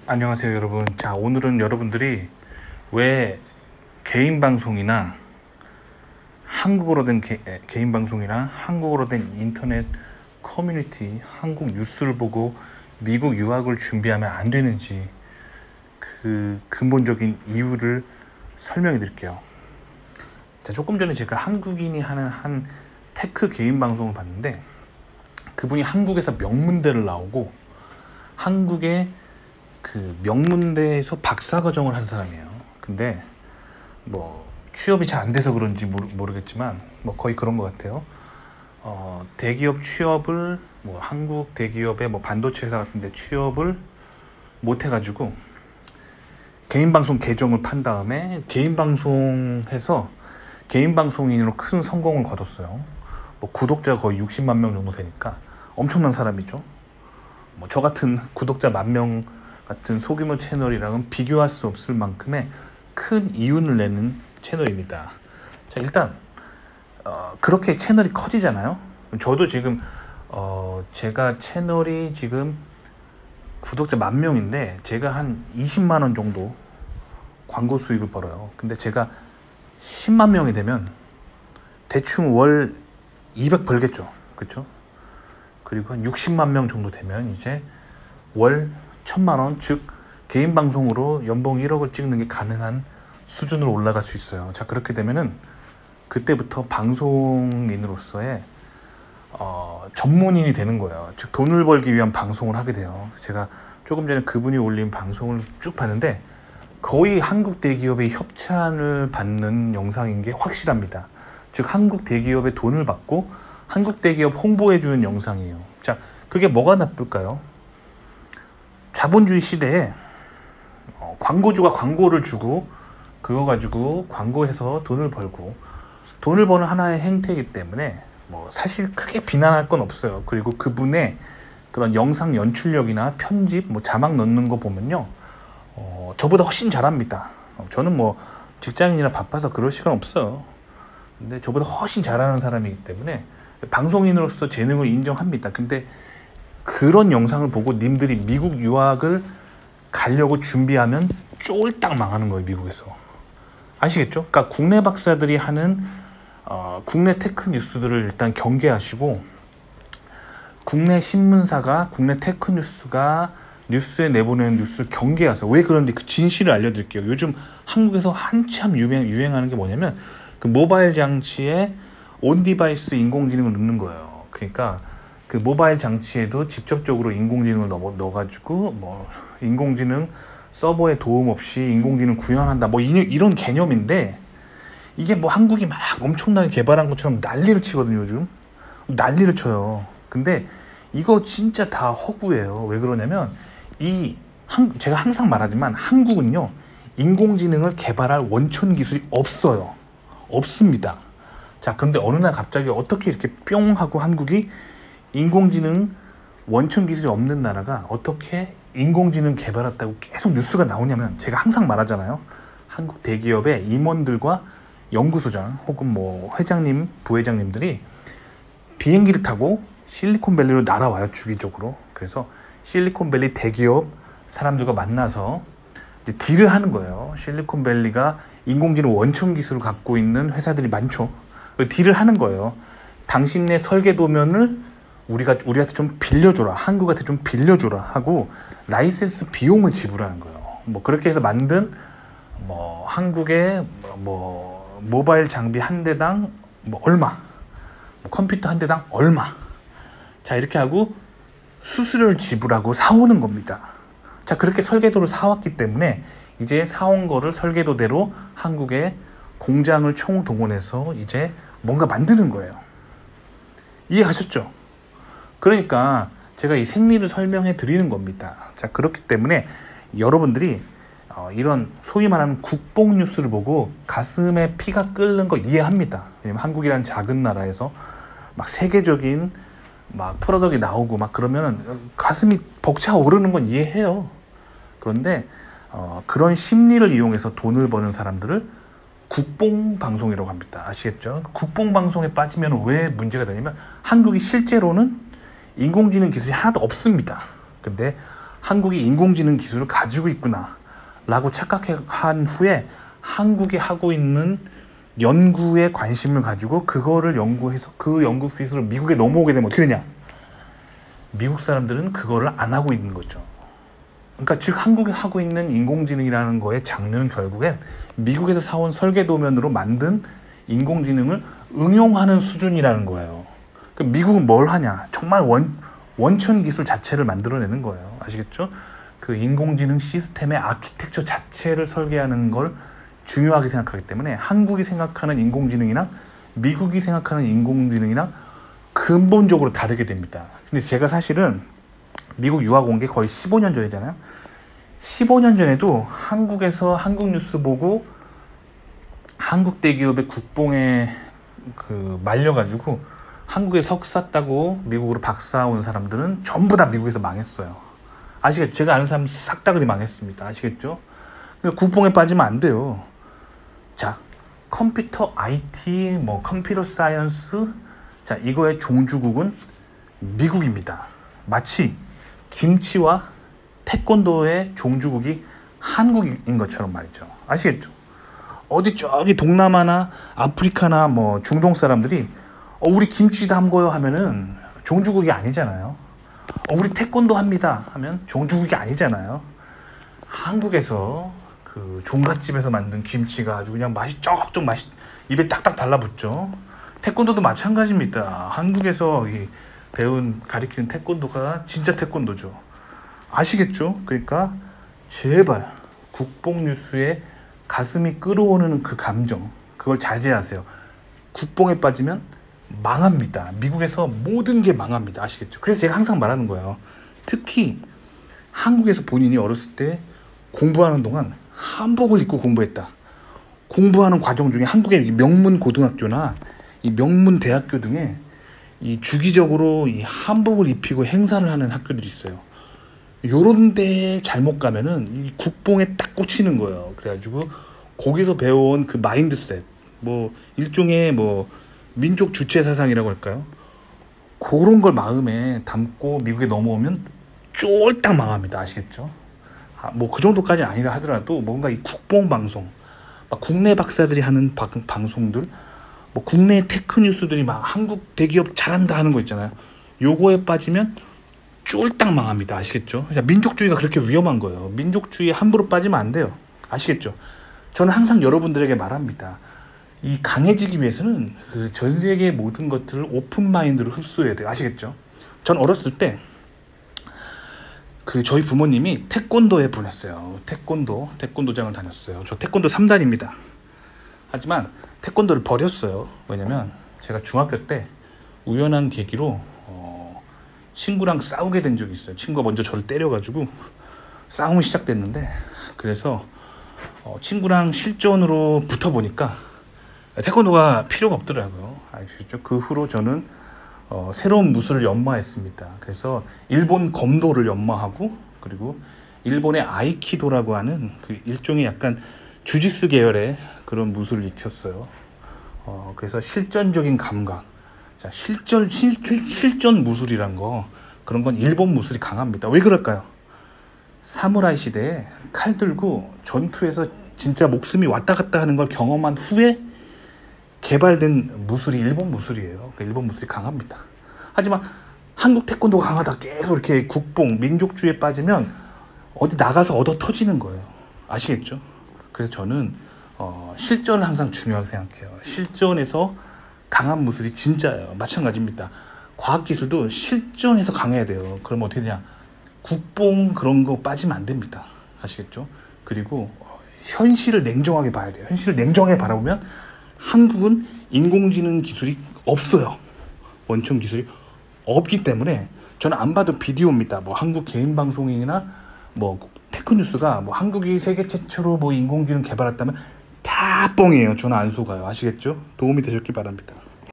안녕하세요 여러분. 자, 오늘은 여러분들이 왜 개인 방송이나 한국어로 된 개인 방송이나 한국어로 된 인터넷 커뮤니티, 한국 뉴스를 보고 미국 유학을 준비하면 안 되는지 그 근본적인 이유를 설명해 드릴게요. 자, 조금 전에 제가 한국인이 하는 한 테크 개인 방송을 봤는데, 그분이 한국에서 명문대를 나오고 한국의 그 명문대에서 박사과정을 한 사람이에요. 근데 뭐 취업이 잘 안 돼서 그런지 모르겠지만 뭐 거의 그런 것 같아요. 대기업 취업을 뭐 한국 대기업의 뭐 반도체 회사 같은데 취업을 못 해가지고 개인 방송 계정을 판 다음에 개인 방송해서 개인 방송인으로 큰 성공을 거뒀어요. 뭐 구독자가 거의 60만 명 정도 되니까 엄청난 사람이죠. 뭐 저 같은 구독자 10,000명 같은 소규모 채널이랑은 비교할 수 없을 만큼의 큰 이윤을 내는 채널입니다. 자, 일단 그렇게 채널이 커지잖아요. 저도 지금 제가 채널이 지금 구독자 10,000명인데 제가 한 20만 원 정도 광고 수익을 벌어요. 근데 제가 10만 명이 되면 대충 월 200 벌겠죠. 그렇죠? 그리고 한 60만 명 정도 되면 이제 월 1,000만 원, 즉 개인 방송으로 연봉 1억을 찍는 게 가능한 수준으로 올라갈 수 있어요. 자, 그렇게 되면은 그때부터 방송인으로서의 전문인이 되는 거예요. 즉 돈을 벌기 위한 방송을 하게 돼요. 제가 조금 전에 그분이 올린 방송을 쭉 봤는데 거의 한국 대기업의 협찬을 받는 영상인 게 확실합니다. 즉 한국 대기업의 돈을 받고 한국 대기업 홍보해주는 영상이에요. 자, 그게 뭐가 나쁠까요? 자본주의 시대에 광고주가 광고를 주고 그거 가지고 광고해서 돈을 벌고 돈을 버는 하나의 행태이기 때문에 뭐 사실 크게 비난할 건 없어요. 그리고 그분의 그런 영상 연출력이나 편집, 뭐 자막 넣는 거 보면요, 저보다 훨씬 잘합니다. 저는 뭐 직장인이라 바빠서 그럴 시간 없어요. 근데 저보다 훨씬 잘하는 사람이기 때문에 방송인으로서 재능을 인정합니다. 근데 그런 영상을 보고 님들이 미국 유학을 가려고 준비하면 쫄딱 망하는 거예요, 미국에서. 아시겠죠? 그러니까 국내 박사들이 하는 국내 테크 뉴스들을 일단 경계하시고, 국내 신문사가, 국내 테크 뉴스가 뉴스에 내보내는 뉴스를 경계하세요. 왜 그런지 그 진실을 알려드릴게요. 요즘 한국에서 한참 유행하는 게 뭐냐면 그 모바일 장치에 온 디바이스 인공지능을 넣는 거예요. 그러니까 그 모바일 장치에도 직접적으로 인공지능을 넣어가지고 뭐 인공지능 서버에 도움 없이 인공지능 구현한다, 뭐 이런 개념인데, 이게 뭐 한국이 막 엄청나게 개발한 것처럼 난리를 치거든요. 요즘 난리를 쳐요. 근데 이거 진짜 다 허구예요. 왜 그러냐면 제가 항상 말하지만 한국은요, 인공지능을 개발할 원천 기술이 없어요. 없습니다. 자, 그런데 어느 날 갑자기 어떻게 이렇게 뿅 하고 한국이 인공지능 원천 기술이 없는 나라가 어떻게 인공지능 개발했다고 계속 뉴스가 나오냐면, 제가 항상 말하잖아요. 한국 대기업의 임원들과 연구소장 혹은 뭐 회장님, 부회장님들이 비행기를 타고 실리콘밸리로 날아와요, 주기적으로. 그래서 실리콘밸리 대기업 사람들과 만나서 이제 딜을 하는 거예요. 실리콘밸리가 인공지능 원천 기술을 갖고 있는 회사들이 많죠. 딜을 하는 거예요. 당신네 설계도면을 우리한테 좀 빌려줘라, 한국한테 좀 빌려줘라 하고 라이센스 비용을 지불하는 거예요. 뭐 그렇게 해서 만든 뭐 한국의 뭐 모바일 장비 한 대당 뭐 얼마, 뭐 컴퓨터 한 대당 얼마, 자 이렇게 하고 수수료를 지불하고 사오는 겁니다. 자, 그렇게 설계도를 사왔기 때문에 이제 사온 거를 설계도대로 한국의 공장을 총동원해서 이제 뭔가 만드는 거예요. 이해하셨죠? 그러니까 제가 이 생리를 설명해 드리는 겁니다. 자, 그렇기 때문에 여러분들이 이런 소위 말하는 국뽕 뉴스를 보고 가슴에 피가 끓는 거 이해합니다. 왜냐면 한국이라는 작은 나라에서 막 세계적인 막 프로덕이 나오고 막 그러면 가슴이 벅차오르는 건 이해해요. 그런데 그런 심리를 이용해서 돈을 버는 사람들을 국뽕 방송이라고 합니다. 아시겠죠? 국뽕 방송에 빠지면 왜 문제가 되냐면 한국이 실제로는 인공지능 기술이 하나도 없습니다. 근데 한국이 인공지능 기술을 가지고 있구나 라고 착각한 후에 한국이 하고 있는 연구에 관심을 가지고 그거를 연구해서 그 연구 기술을 미국에 넘어오게 되면 어떻게 되냐? 미국 사람들은 그거를 안 하고 있는 거죠. 그러니까 즉 한국이 하고 있는 인공지능이라는 거의 장르는 결국엔 미국에서 사온 설계도면으로 만든 인공지능을 응용하는 수준이라는 거예요. 그러니까 미국은 뭘 하냐? 정말 원천 기술 자체를 만들어내는 거예요. 아시겠죠? 그 인공지능 시스템의 아키텍처 자체를 설계하는 걸 중요하게 생각하기 때문에 한국이 생각하는 인공지능이랑 미국이 생각하는 인공지능이랑 근본적으로 다르게 됩니다. 근데 제가 사실은 미국 유학 온 게 거의 15년 전이잖아요. 15년 전에도 한국에서 한국 뉴스 보고 한국 대기업의 국뽕에 말려가지고 한국에 석사 따고 미국으로 박사 온 사람들은 전부 다 미국에서 망했어요. 아시겠죠? 제가 아는 사람 싹 다 그리 망했습니다. 아시겠죠? 국뽕에 빠지면 안 돼요. 자, 컴퓨터 IT, 컴퓨터 사이언스, 자, 이거의 종주국은 미국입니다. 마치 김치와 태권도의 종주국이 한국인 것처럼 말이죠. 아시겠죠? 어디 저기 동남아나 아프리카나 중동 사람들이 우리 김치 담궈요 하면은 종주국이 아니잖아요. 우리 태권도 합니다 하면 종주국이 아니잖아요. 한국에서 그 종갓집에서 만든 김치가 아주 그냥 맛이 쩍쩍 입에 딱딱 달라붙죠. 태권도도 마찬가지입니다. 한국에서 배운 가리키는 태권도가 진짜 태권도죠. 아시겠죠? 그러니까 제발 국뽕 뉴스에 가슴이 끓어오르는 그 감정, 그걸 자제하세요. 국뽕에 빠지면 망합니다. 미국에서 모든 게 망합니다. 아시겠죠? 그래서 제가 항상 말하는 거예요. 특히 한국에서 본인이 어렸을 때 공부하는 동안 한복을 입고 공부했다. 공부하는 과정 중에 한국의 명문 고등학교나 이 명문 대학교 등에 이 주기적으로 이 한복을 입히고 행사를 하는 학교들이 있어요. 요런 데 잘못 가면은 이 국뽕에 딱 꽂히는 거예요. 그래가지고 거기서 배워온 그 마인드셋, 일종의 민족 주체 사상이라고 할까요? 그런 걸 마음에 담고 미국에 넘어오면 쫄딱 망합니다. 아시겠죠? 그 정도까지 아니라 하더라도 뭔가 이 국뽕 방송, 국내 박사들이 하는 방송들, 국내 테크 뉴스들이 한국 대기업 잘한다 하는 거 있잖아요. 요거에 빠지면 쫄딱 망합니다. 아시겠죠? 민족주의가 그렇게 위험한 거예요. 민족주의에 함부로 빠지면 안 돼요. 아시겠죠? 저는 항상 여러분들에게 말합니다. 이 강해지기 위해서는 그 전 세계의 모든 것들을 오픈 마인드로 흡수해야 돼요. 아시겠죠? 전 어렸을 때 저희 부모님이 태권도에 보냈어요. 태권도장을 다녔어요. 저 태권도 3단입니다. 하지만 태권도를 버렸어요. 왜냐면 제가 중학교 때 우연한 계기로 친구랑 싸우게 된 적이 있어요. 친구가 먼저 저를 때려가지고 싸움이 시작됐는데, 그래서 친구랑 실전으로 붙어보니까 태권도가 필요가 없더라고요. 아시죠? 그 후로 저는 새로운 무술을 연마했습니다. 그래서 일본 검도를 연마하고, 그리고 일본의 아이키도라고 하는 그 일종의 약간 주짓수 계열의 그런 무술을 익혔어요. 그래서 실전적인 감각, 자, 실전 무술이란 거, 그런 건 일본 무술이 강합니다. 왜 그럴까요? 사무라이 시대에 칼 들고 전투에서 진짜 목숨이 왔다 갔다 하는 걸 경험한 후에 개발된 무술이 일본 무술이에요. 일본 무술이 강합니다. 하지만 한국 태권도가 강하다 계속 이렇게 국뽕, 민족주의에 빠지면 어디 나가서 얻어 터지는 거예요. 아시겠죠? 그래서 저는 실전을 항상 중요하게 생각해요. 실전에서 강한 무술이 진짜예요. 마찬가지입니다. 과학기술도 실전에서 강해야 돼요. 그럼 어떻게 되냐? 국뽕 그런 거 빠지면 안 됩니다. 아시겠죠? 그리고 현실을 냉정하게 봐야 돼요. 현실을 냉정하게 바라보면 한국은 인공지능 기술이 없어요. 원천 기술이 없기 때문에 저는 안 봐도 비디오입니다. 한국 개인 방송이나 테크뉴스가 한국이 세계 최초로 인공지능 개발했다면 다 뻥이에요. 저는 안 속아요. 아시겠죠? 도움이 되셨길 바랍니다.